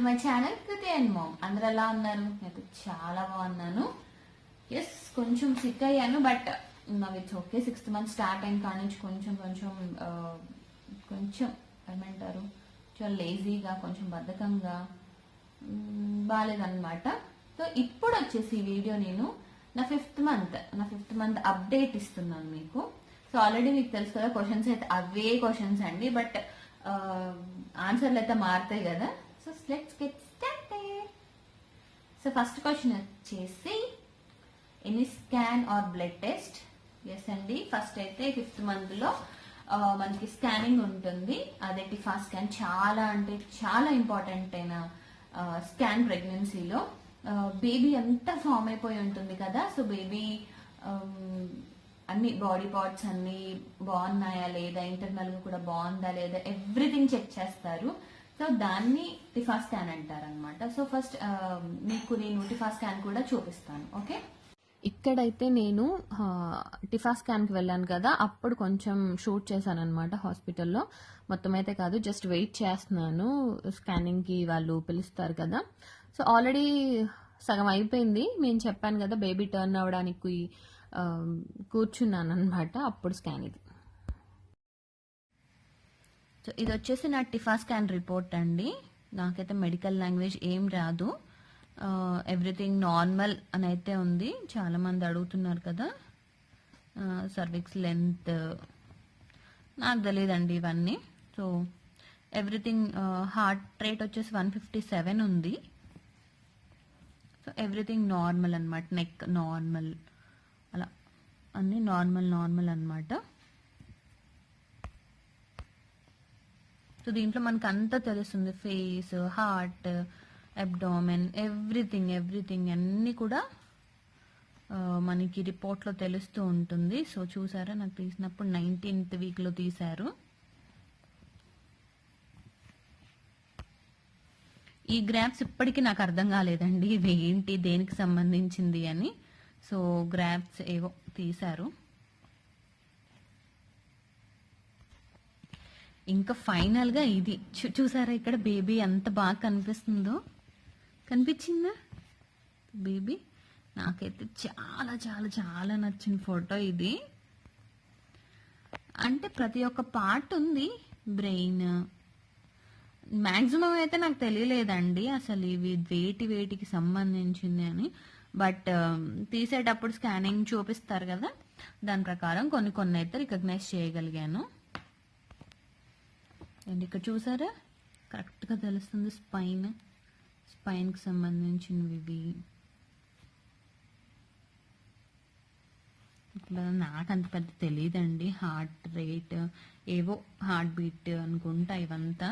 My channel Kriti and mom. అందరు ఎలా ఉన్నారు? నేను చాలా బాగున్నాను. ఎస్, కొంచెం సిక్ అయ్యాను, but now it's okay. 6th month start అయిన కాడ నుంచి కొంచెం ఏమంటారు, కొంచెం లేజీగా, కొంచెం బద్ధకంగా బాగాలేదన్నమాట. సో ఇప్పుడు వచ్చేసి ఈ వీడియో నేను నా ఫిఫ్త్ మంత్ అప్డేట్ ఇస్తున్నాను మీకు. సో ఆల్రెడీ మీకు తెలుసు కదా, క్వశ్చన్స్ అయితే అవే క్వశ్చన్స్ అండి, బట్ ఆన్సర్లు అయితే మారుతాయి కదా. So let's get started. So first question వచ్చేసి, any scan or blood test? Yes అండి. ఫస్ట్ అయితే 5th మంత్ లో మనకి స్కానింగ్ ఉంటుంది. అదే టిఫా స్కాన్. చాలా అంటే చాలా ఇంపార్టెంట్ అయిన స్కాన్ ప్రెగ్నెన్సీలో. బేబీ అంతా ఫామ్ అయిపోయి ఉంటుంది కదా. సో బేబీ అన్ని బాడీ పార్ట్స్ అన్ని బాగున్నాయా లేదా, ఇంటర్నల్ గా కూడా బాగుందా లేదా, ఎవ్రీథింగ్ చెక్ చేస్తారు. సో దాన్ని టిఫా స్కాన్ అంటారు అనమాట. సో ఫస్ట్ మీకు నేను టిఫా స్కాన్ కూడా చూపిస్తాను. ఓకే, ఇక్కడైతే నేను టిఫా స్కాన్కి వెళ్ళాను కదా, అప్పుడు కొంచెం షూట్ చేశాను అనమాట హాస్పిటల్లో. మొత్తం అయితే కాదు, జస్ట్ వెయిట్ చేస్తున్నాను స్కానింగ్కి వాళ్ళు పిలుస్తారు కదా. సో ఆల్రెడీ సగం అయిపోయింది. నేను చెప్పాను కదా బేబీ టర్న్ అవ్వడానికి కూర్చున్నాను అనమాట. అప్పుడు స్కాన్ ఇది. సో ఇది వచ్చేసి నా టిఫా స్కాన్ రిపోర్ట్ అండి. నాకైతే మెడికల్ లాంగ్వేజ్ ఏం రాదు. ఎవ్రీథింగ్ నార్మల్ అని అయితే ఉంది. చాలా మంది అడుగుతున్నారు కదా, సర్విక్స్ లెంత్ నాకు తెలియదండి ఇవన్నీ. సో ఎవ్రీథింగ్, హార్ట్ రేట్ వచ్చేసి 157 ఉంది. సో ఎవ్రీథింగ్ నార్మల్ అనమాట. నెక్ నార్మల్, అలా అన్నీ నార్మల్ అనమాట. సో దీంట్లో మనకు అంతా తెలుస్తుంది, ఫేస్, హార్ట్, అబ్డామెన్, ఎవ్రీథింగ్ అన్నీ కూడా మనకి రిపోర్ట్లో తెలుస్తూ ఉంటుంది. సో చూసారా, నాకు తీసినప్పుడు 19th వీక్లో తీశారు. ఈ గ్రాఫ్స్ ఇప్పటికీ నాకు అర్థం కాలేదండి, ఇవి ఏంటి, దేనికి సంబంధించింది అని. సో గ్రాఫ్స్ ఏవో తీశారు. ఇంకా ఫైనల్ గా ఇది చూసారా, ఇక్కడ బేబీ ఎంత బాగా కనిపిస్తుందో. కనిపించిందా బేబీ? నాకైతే చాలా చాలా చాలా నచ్చిన ఫోటో ఇది. అంటే ప్రతి ఒక్క పార్ట్ ఉంది. బ్రెయిన్ మ్యాక్సిమం అయితే నాకు తెలియలేదండి అసలు ఇవి వేటికి సంబంధించింది అని. బట్ తీసేటప్పుడు స్కానింగ్ చూపిస్తారు కదా, దాని ప్రకారం కొన్ని అయితే రికగ్నైజ్ చేయగలిగాను. అండ్ ఇక్కడ చూసారా, కరెక్ట్గా తెలుస్తుంది. స్పైన్కి సంబంధించినవి ఇవి. నాకు అంత పెద్ద తెలియదండి. హార్ట్ రేట్ ఏవో, హార్ట్ బీట్ అనుకుంటా ఇవంతా.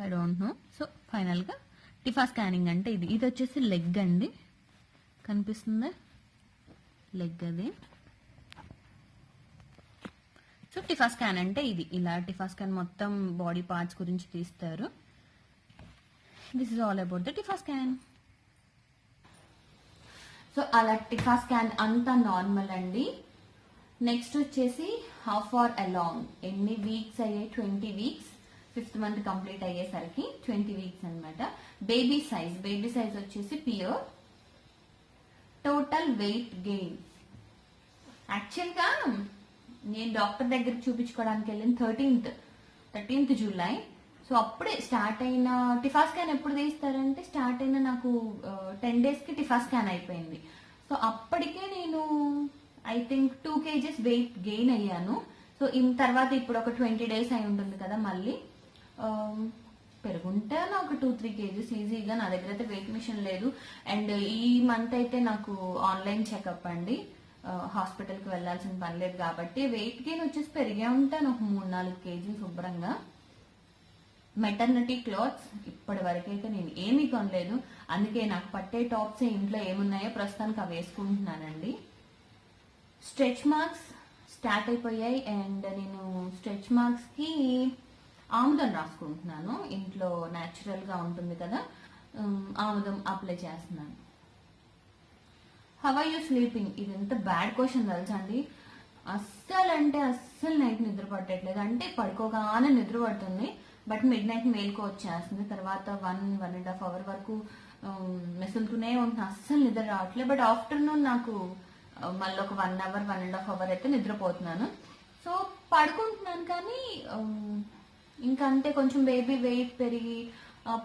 I don't know. సో ఫైనల్గా టిఫా స్కానింగ్ అంటే ఇది వచ్చేసి లెగ్ అండి. కనిపిస్తుందా లెగ్? అది. సో టిఫా స్కాన్ అంటే ఇది. ఇలా టిఫా స్కాన్ మొత్తం బాడీ పార్ట్స్ గురించి తీస్తారు. This is all about the TIFFA scan. So అలా టిఫా స్కాన్ అంతా నార్మల్ అండి. నెక్స్ట్ వచ్చేసి హౌ ఫార్ అలాంగ్, ఎన్ని వీక్స్ అయ్యాయి? 20 వీక్స్. 5th మంత్ కంప్లీట్ అయ్యేసరికి 20 వీక్స్ అనమాట. బేబీ సైజ్ వచ్చేసి పియర్. టోటల్ వెయిట్ గెయిన్, యాక్చువల్గా నేను డాక్టర్ దగ్గర చూపించుకోవడానికి వెళ్ళిన 13th జూలై. సో అప్పుడే స్టార్ట్ అయిన టిఫా స్కాన్ ఎప్పుడు తీస్తారంటే, స్టార్ట్ అయిన నాకు 10 daysకి టిఫా స్కాన్ అయిపోయింది. సో అప్పటికే నేను I think 2 kgs weight gain అయ్యాను. సో తర్వాత ఇప్పుడు ఒక 20 days అయి ఉంటుంది కదా, మళ్ళీ పెరుగుంటాను ఒక 2-3 kgs ఈజీగా. నా దగ్గర అయితే వెయిట్ మిషన్ లేదు. అండ్ ఈ మంత్ అయితే నాకు ఆన్లైన్ చెకప్ అండి, హాస్పిటల్కి వెళ్ళాల్సిన పని లేదు కాబట్టి వెయిట్ గెయిన్ వచ్చేసి పెరిగే ఉంటాను ఒక 3-4 kg శుభ్రంగా. మెటర్నిటీ క్లాత్స్ ఇప్పటి వరకు అయితే నేను ఏమీ కొనలేదు, అందుకే నాకు పట్టే టాప్స్ ఇంట్లో ఏమున్నాయో ప్రస్తుతానికి అవి వేసుకుంటున్నానండి. స్ట్రెచ్ మార్క్స్ స్టార్ట్ అయిపోయాయి, అండ్ నేను స్ట్రెచ్ మార్క్స్కి ఆముదం రాసుకుంటున్నాను. ఇంట్లో న్యాచురల్గా ఉంటుంది కదా, ఆముదం అప్లై చేస్తున్నాను. How are you sleeping? ఇది ఎంత బ్యాడ్ క్వశ్చన్ తెలుసా అండి. అస్సలు అంటే అస్సలు నైట్ నిద్ర పట్టట్లేదు. అంటే పడుకోగానే నిద్ర పడుతుంది, బట్ మిడ్ నైట్ మేల్కో వచ్చేస్తుంది. తర్వాత 1.5 అవర్ వరకు మెసులుతూనే ఉంటుంది, అస్సలు నిద్ర రావట్లేదు. బట్ ఆఫ్టర్నూన్ నాకు మళ్ళీ ఒక 1 అవర్ 1.5 అవర్ అయితే నిద్రపోతున్నాను. సో పడుకుంటున్నాను, కానీ ఇంకా అంతే. కొంచెం బేబీ వెయిట్ పెరిగి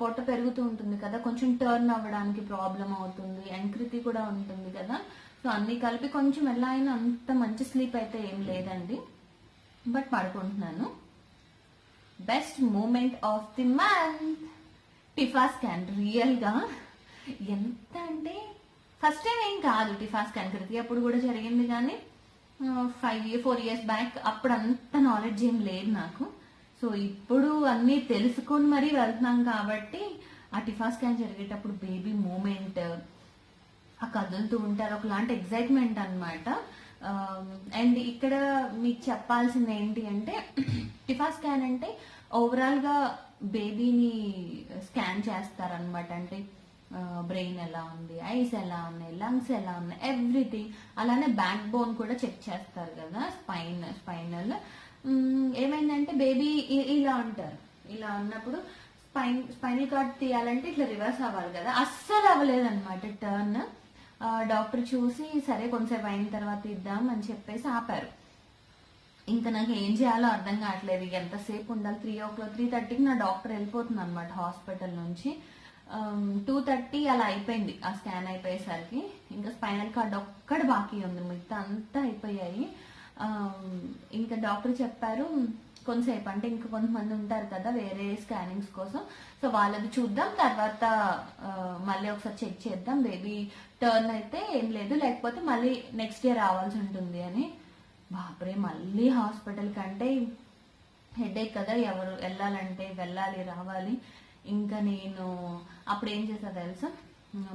పొట్ట పెరుగుతూ ఉంటుంది కదా, కొంచెం టర్న్ అవ్వడానికి ప్రాబ్లం అవుతుంది, యాంక్రిటీ కూడా ఉంటుంది కదా. సో అన్ని కలిపి కొంచెం ఎలా అయినా అంత మంచి స్లీప్ అయితే ఏం లేదండి, బట్ పడుకుంటున్నాను. Best moment of the month TIFFA scan. రియల్గా ఎంత అంటే ఫస్ట్ టైం ఏం కాదు టిఫా స్కాన్, కృతి అప్పుడు కూడా జరిగింది, కానీ 4 years బ్యాక్ అప్పుడు అంత నాలెడ్జ్ ఏం లేదు నాకు. సో ఇప్పుడు అన్నీ తెలుసుకొని మరీ వెళ్తున్నాం కాబట్టి ఆ టిఫా స్కాన్ జరిగేటప్పుడు బేబీ మూమెంట్, ఆ కదులుతూ ఉంటారు, ఒకలాంటి ఎగ్జైట్మెంట్ అనమాట. అండ్ ఇక్కడ మీకు చెప్పాల్సింది ఏంటి అంటే టిఫా స్కాన్ అంటే ఓవరాల్ గా బేబీని స్కాన్ చేస్తారనమాట. అంటే బ్రెయిన్ ఎలా ఉంది, ఐస్ ఎలా ఉన్నాయి, లంగ్స్ ఎలా ఉన్నాయి, ఎవ్రీథింగ్. అలానే బ్యాక్ బోన్ కూడా చెక్ చేస్తారు కదా, స్పైనల్. ఏమైందంటే బేబీ ఇలా ఉంటారు, ఇలా ఉన్నప్పుడు స్పైనల్ కార్డ్ తీయాలంటే ఇట్లా రివర్స్ అవ్వాలి కదా, అస్సలు అవ్వలేదు అనమాట టర్న్. డాక్టర్ చూసి సరే కొంతసేపు అయిన తర్వాత ఇద్దాం అని చెప్పేసి ఆపారు. ఇంకా నాకు ఏం చేయాలో అర్థం కావట్లేదు, ఎంతసేపు ఉండాలి. 3:30కి నా డాక్టర్ వెళ్ళిపోతుంది అనమాట హాస్పిటల్ నుంచి. 2:30 అలా అయిపోయింది ఆ స్కాన్ అయిపోయేసరికి. ఇంకా స్పైనల్ కార్డ్ ఒక్కటి బాకీ ఉంది, మిగతా అంతా అయిపోయాయి. ఇంకా డాక్టర్ చెప్పారు కొంతసేపు, అంటే ఇంకా కొంతమంది ఉంటారు కదా వేరే స్కానింగ్స్ కోసం, సో వాళ్ళది చూద్దాం, తర్వాత మళ్ళీ ఒకసారి చెక్ చేద్దాం, బేబీ టర్న్ అయితే ఏం లేదు, లేకపోతే మళ్ళీ నెక్స్ట్ డే రావాల్సి ఉంటుంది అని. బాబ్రే, మళ్ళీ హాస్పిటల్ కంటే హెడేక్ కదా, ఎవరు వెళ్ళాలంటే వెళ్ళాలి రావాలి. ఇంకా నేను అప్పుడు ఏం చేసా తెలుసా,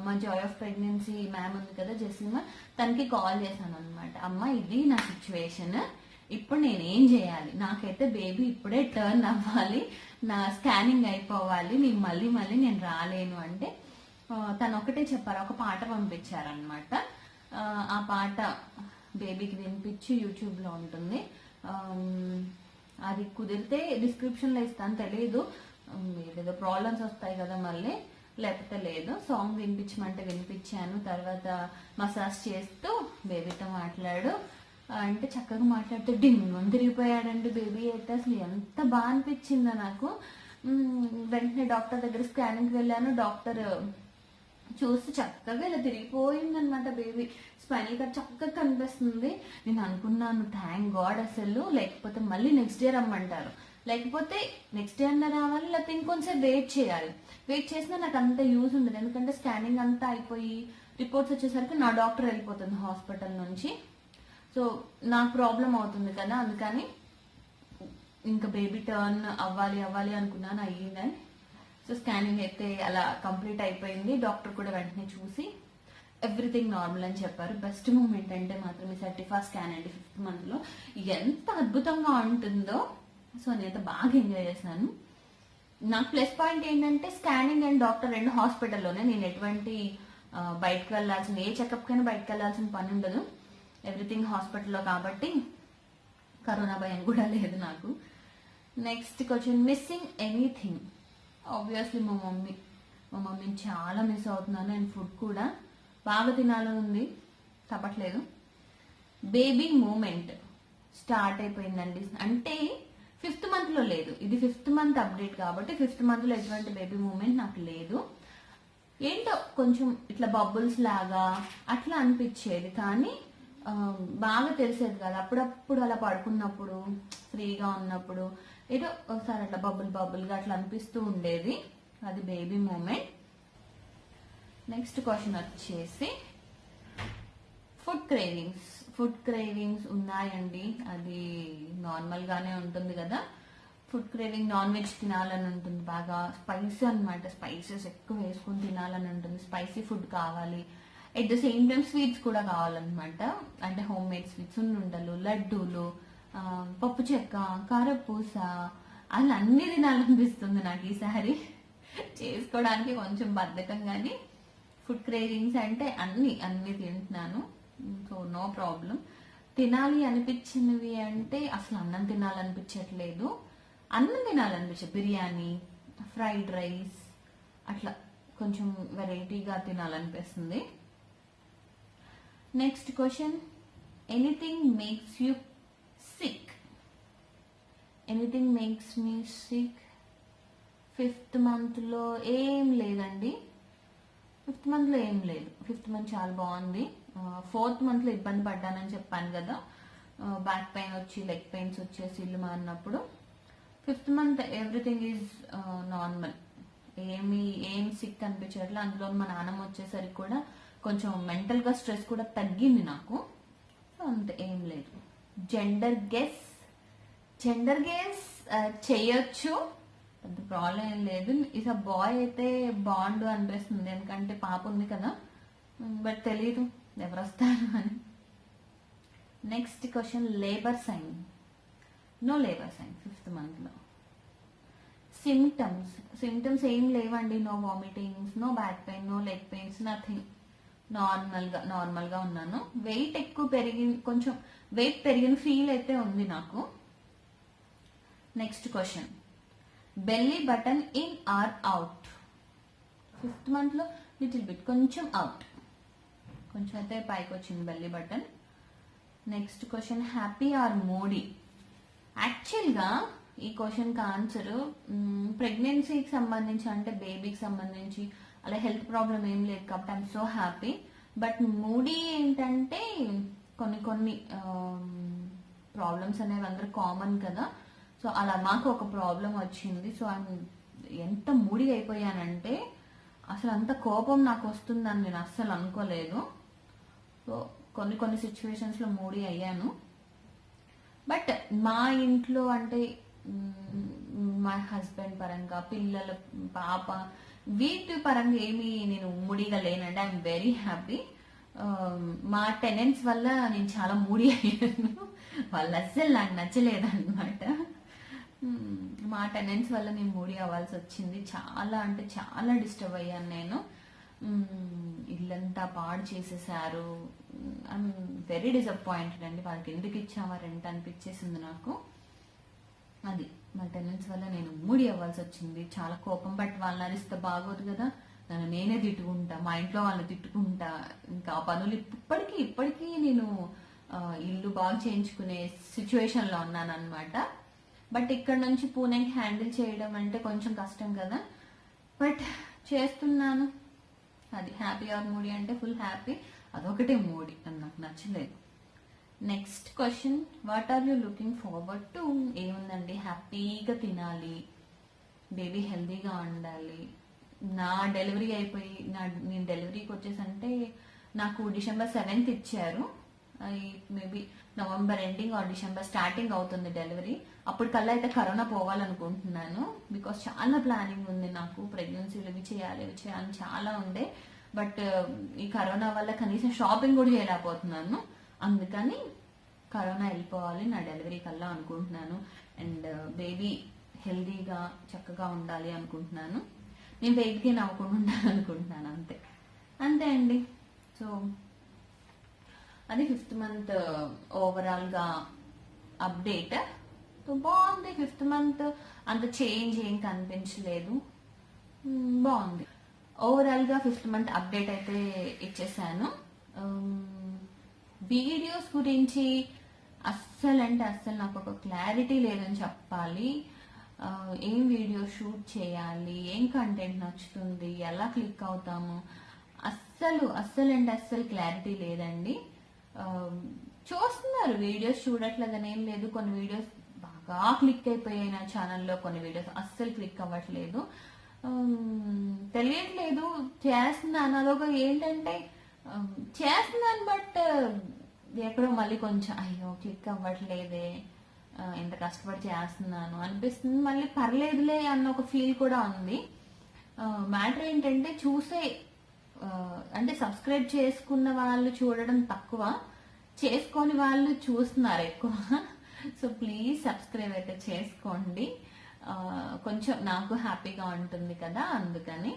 మా జాయ్ ఆఫ్ ప్రెగ్నెన్సీ మ్యామ్ ఉంది కదా జెసిమా, తనకి కాల్ చేశాను అనమాట. అమ్మ ఇది నా సిచ్యువేషన్, ఇప్పుడు నేనేం చేయాలి, నాకైతే బేబీ ఇప్పుడే టర్న్ అవ్వాలి, నా స్కానింగ్ అయిపోవాలి, నేను మళ్ళీ నేను రాలేను అంటే తను ఒకటే చెప్పారు, ఒక పాట పంపించారనమాట. ఆ పాట బేబీకి వినిపించి యూట్యూబ్లో ఉంటుంది, అది కుదిరితే డిస్క్రిప్షన్లో ఇస్తాను, తెలియదు ఏదేదో ప్రాబ్లమ్స్ వస్తాయి కదా మళ్ళీ, లేకపోతే లేదు. సాంగ్ వినిపించమంటే వినిపించాను. తర్వాత మసాజ్ చేస్తూ బేబీతో మాట్లాడు అంటే చక్కగా మాట్లాడితే డింగ్ తిరిగిపోయాడండి బేబీ అయితే. అసలు ఎంత బాగా అనిపించిందో నాకు. వెంటనే డాక్టర్ దగ్గర స్కానింగ్కి వెళ్ళాను. డాక్టర్ చూసి చక్కగా ఇలా తిరిగిపోయింది అనమాట బేబీ. స్పైనల్ కార్డ్ చక్కగా కనిపిస్తుంది. నేను అనుకున్నాను థ్యాంక్ గాడ్ అసలు, లేకపోతే మళ్ళీ నెక్స్ట్ డే రమ్మంటారు, లేకపోతే నెక్స్ట్ డే అన్న రావాలి, లేకపోతే ఇంకొంచెం వెయిట్ చేయాలి. వెయిట్ చేసినా నాకు అంత యూజ్ ఉండదు, ఎందుకంటే స్కానింగ్ అంతా అయిపోయి రిపోర్ట్స్ వచ్చేసరికి నా డాక్టర్ వెళ్ళిపోతుంది హాస్పిటల్ నుంచి. సో నాకు ప్రాబ్లం అవుతుంది కదా, అందుకని ఇంకా బేబీ టర్న్ అవ్వాలి అనుకున్నాను, అయ్యిందని. సో స్కానింగ్ అయితే అలా కంప్లీట్ అయిపోయింది. డాక్టర్ కూడా వెంటనే చూసి ఎవ్రీథింగ్ నార్మల్ అని చెప్పారు. బెస్ట్ మూమెంట్ అంటే మాత్రం ఈ సర్టిఫా స్కాన్ అండి 5th month లో ఎంత అద్భుతంగా ఉంటుందో. సో నేనైతే బాగా ఎంజాయ్ చేశాను. నాకు ప్లస్ పాయింట్ ఏంటంటే స్కానింగ్ అండ్ డాక్టర్ రెండు హాస్పిటల్లోనే, నేను ఎటువంటి బయటకు వెళ్ళాల్సిన, ఏ చెకప్ కైనా బయటకు వెళ్ళాల్సిన పని ఉండదు, ఎవ్రీథింగ్ హాస్పిటల్లో కాబట్టి కరోనా భయం కూడా లేదు నాకు. Next question, missing anything. Obviously మా మమ్మీని చాలా మిస్ అవుతున్నాను. అండ్ ఫుడ్ కూడా బాగా తినాలని ఉంది, తప్పట్లేదు. బేబీ మూమెంట్ స్టార్ట్ అయిపోయిందండి, అంటే 5th month లో లేదు, ఇది 5th month అప్డేట్ కాబట్టి 5th month లో ఎటువంటి బేబీ మూమెంట్ నాకు లేదు. ఏంటో కొంచెం ఇట్లా బబుల్స్ లాగా అట్లా అనిపించేది, కానీ బాగా తెలిసేది కాదు. అప్పుడప్పుడు అలా పడుకున్నప్పుడు ఫ్రీగా ఉన్నప్పుడు ఏదో ఒకసారి అట్లా బబుల్గా అట్లా అనిపిస్తూ ఉండేది, అది బేబీ మూమెంట్. నెక్స్ట్ క్వశ్చన్ వచ్చేసి ఫుడ్ క్రేవింగ్స్ ఉన్నాయండి, అది నార్మల్ గానే ఉంటుంది కదా. ఫుడ్ క్రేవింగ్, నాన్ వెజ్ తినాలని ఉంటుంది, బాగా స్పైసీ అనమాట, స్పైసెస్ ఎక్కువ వేసుకొని తినాలని ఉంటుంది, స్పైసీ ఫుడ్ కావాలి. At the same time sweets కూడా కావాలన్నమాట, అంటే హోమ్ మేడ్ స్వీట్స్, ఉండలు, లడ్డూలు, పప్పు చెక్క, కారపూస, అలా అన్ని తినాలనిపిస్తుంది నాకు ఈసారి. చేసుకోవడానికి కొంచెం బద్ధకం, కానీ ఫుడ్ క్రేవింగ్స్ అంటే అన్ని తింటున్నాను, సో నో ప్రాబ్లం. తినాలి అనిపించినవి అంటే అసలు అన్నం తినాలనిపించట్లేదు, అన్నం తినాలనిపించదు, బిర్యానీ, ఫ్రైడ్ రైస్ అట్లా కొంచెం వెరైటీగా తినాలనిపిస్తుంది. Next question, anything makes you sick? Anything makes me sick? 5th మంత్లో ఏం లేదండి. 5th మంత్లో ఏం లేదు. 5th మంత్ చాలా బాగుంది. 4th మంత్లో ఇబ్బంది పడ్డానని చెప్పాను కదా, బ్యాక్ పెయిన్ వచ్చి లెగ్ పెయిన్స్ వచ్చేసి ఇల్లు మారినప్పుడు. 5th month everything is normal, ఏం సిక్ అనిపించట్లే. అందులో మా నాన్నమ్మ వచ్చేసరికి కూడా కొంచెం మెంటల్గా స్ట్రెస్ కూడా తగ్గింది నాకు. సో అంత ఏం లేదు. జెండర్ గెస్ చేయొచ్చు, పెద్ద ప్రాబ్లం ఏం లేదు. ఇక బాయ్ అయితే బాండ్ అనిపిస్తుంది, ఎందుకంటే పాప ఉంది కదా, బట్ తెలీదు ఎవరు వస్తారు అని. Next question, labour sign? No labour sign 5th మంత్లో. సిమ్టమ్స్ ఏం లేవండి. No vomitings, no back pain, no leg pains, nothing. నార్మల్గా ఉన్నాను. వెయిట్ ఎక్కువ కొంచెం వెయిట్ పెరిగిన ఫీల్ అయితే ఉంది నాకు. Next question, belly button in or out? 5th మంత్లో లిటిల్ బిట్, కొంచెం అవుట్, కొంచెం అయితే పైకి వచ్చింది belly button. Next question, happy or moody? యాక్చువల్గా ఈ క్వశ్చన్కి ఆన్సర్ ప్రెగ్నెన్సీకి సంబంధించి, అంటే బేబీకి సంబంధించి అలా హెల్త్ ప్రాబ్లం ఏం లేదు కాబట్టి I'm so happy. But moody ఏంటంటే కొన్ని ప్రాబ్లమ్స్ అనేవి అందరూ కామన్ కదా, సో అలా మాకు ఒక ప్రాబ్లం వచ్చింది. సో ఎంత మూడీ అయిపోయానంటే అసలు అంత కోపం నాకు వస్తుందని నేను అస్సలు అనుకోలేదు. సో కొన్ని సిచ్యువేషన్స్లో మూడీ అయ్యాను. బట్ మా ఇంట్లో అంటే మా హస్బెండ్ పరంగా, పిల్లల, పాప, వీటి పరంగా ఏమి నేను మూడీగా లేనండి. I'm very happy. మా టెనెంట్స్ వల్ల నేను చాలా మూడీ అయ్యాను. వాళ్ళు అస్సలు నాకు నచ్చలేదు అనమాట. మా టెనెంట్స్ వల్ల నేను మూడీ అవ్వాల్సి వచ్చింది. చాలా అంటే చాలా డిస్టర్బ్ అయ్యాను నేను. ఇల్లంతా పాడు చేసేసారు. ఐఎమ్ వెరీ డిసప్పాయింటెడ్ అండి. వాళ్ళకి ఎందుకు ఇచ్చామా రెంట్ అనిపించేసింది నాకు. అది మా టెనెంట్స్ వల్ల నేను మూడీ అవ్వాల్సి వచ్చింది. చాలా కోపం. బట్ వాళ్ళని అరిస్తే బాగోదు కదా, నన్ను నేనే తిట్టుకుంటా, మా ఇంట్లో వాళ్ళని తిట్టుకుంటా. ఇంకా ఆ పనులు ఇప్పటికీ నేను ఇల్లు బాగా చేయించుకునే సిచ్యువేషన్లో ఉన్నాను అనమాట. బట్ ఇక్కడ నుంచి పూణేకి హ్యాండిల్ చేయడం అంటే కొంచెం కష్టం కదా, బట్ చేస్తున్నాను. అది హ్యాపీ ఆర్ మూడీ అంటే ఫుల్ హ్యాపీ. అదొకటే మూడీ, అది నాకు నచ్చలేదు. Next question, what are you looking forward to? ఏముందండి, హ్యాపీగా తినాలి, బేబీ హెల్తీగా ఉండాలి. నా డెలివరీ అయిపోయి నేను డెలివరీకి వచ్చేసంటే నాకు December 7th ఇచ్చారు. Maybe November ending or December starting అవుతుంది డెలివరీ. అప్పటికల్లా అయితే కరోనా పోవాలనుకుంటున్నాను. బికాస్ చాలా ప్లానింగ్ ఉంది నాకు. ప్రెగ్నెన్సీలు ఇవి చేయాలి చాలా ఉండే. బట్ ఈ కరోనా వల్ల కనీసం షాపింగ్ కూడా చేయలేకపోతున్నాను. అందుకని కరోనా వెళ్ళిపోవాలి నా డెలివరీ కల్లా అనుకుంటున్నాను. అండ్ బేబీ హెల్దీగా చక్కగా ఉండాలి అనుకుంటున్నాను. నేను వెయిట్ గెయిన్ అవ్వకుండా ఉండాలి అనుకుంటున్నాను. అంతే అండి. సో అది 5th మంత్ ఓవరాల్గా అప్డేట్. సో బాగుంది 5th మంత్. అంత చేంజ్ ఏం కనిపించలేదు, బాగుంది. ఓవరాల్గా 5th మంత్ అప్డేట్ అయితే ఇచ్చేసాను. వీడియోస్ గురించి అస్సలు నాకు ఒక క్లారిటీ లేదని చెప్పాలి. ఏం వీడియో షూట్ చేయాలి, ఏం కంటెంట్ నచ్చుతుంది, ఎలా క్లిక్ అవుతాము, అస్సలు క్లారిటీ లేదండి. చూస్తున్నారు వీడియోస్, చూడట్లేదని ఏం లేదు. కొన్ని వీడియోస్ బాగా క్లిక్ అయిపోయాయి నా ఛానల్లో, కొన్ని వీడియోస్ అస్సలు క్లిక్ అవ్వట్లేదు. తెలియట్లేదు, చేస్తున్నాను. అదొక ఏంటంటే చేస్తున్నాను, బట్ ఎక్కడో మళ్ళీ కొంచెం అయ్యో క్లిక్ అవ్వట్లేదే, ఎంత కష్టపడి చేస్తున్నాను అనిపిస్తుంది. మళ్ళీ పర్లేదులే అన్న ఒక ఫీల్ కూడా ఉంది. మ్యాటర్ ఏంటంటే అంటే సబ్స్క్రైబ్ చేసుకున్న వాళ్ళు చూడడం తక్కువ, చేసుకొని వాళ్ళు చూస్తున్నారు ఎక్కువ. సో ప్లీజ్ సబ్స్క్రైబ్ అయితే చేసుకోండి, కొంచెం నాకు హ్యాపీగా ఉంటుంది కదా, అందుకని.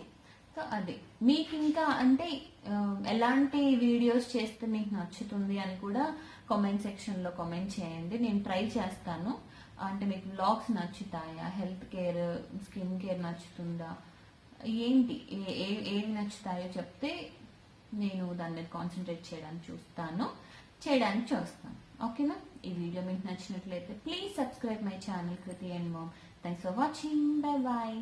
సో అదే మీకు ఇంకా అంటే ఎలాంటి వీడియోస్ చేస్తే మీకు నచ్చుతుంది అని కూడా కామెంట్ సెక్షన్లో కామెంట్ చేయండి. నేను ట్రై చేస్తాను. అంటే మీకు వ్లాగ్స్ నచ్చుతాయా, హెల్త్ కేర్, స్కిన్ కేర్ నచ్చుతుందా, ఏంటి ఏవి నచ్చుతాయో చెప్తే నేను దాని మీద కాన్సన్ట్రేట్ చేయడానికి చూస్తాను. ఓకేనా? ఈ వీడియో మీకు నచ్చినట్లయితే please subscribe my channel Kriti and mom. Thanks for watching. Bye bye.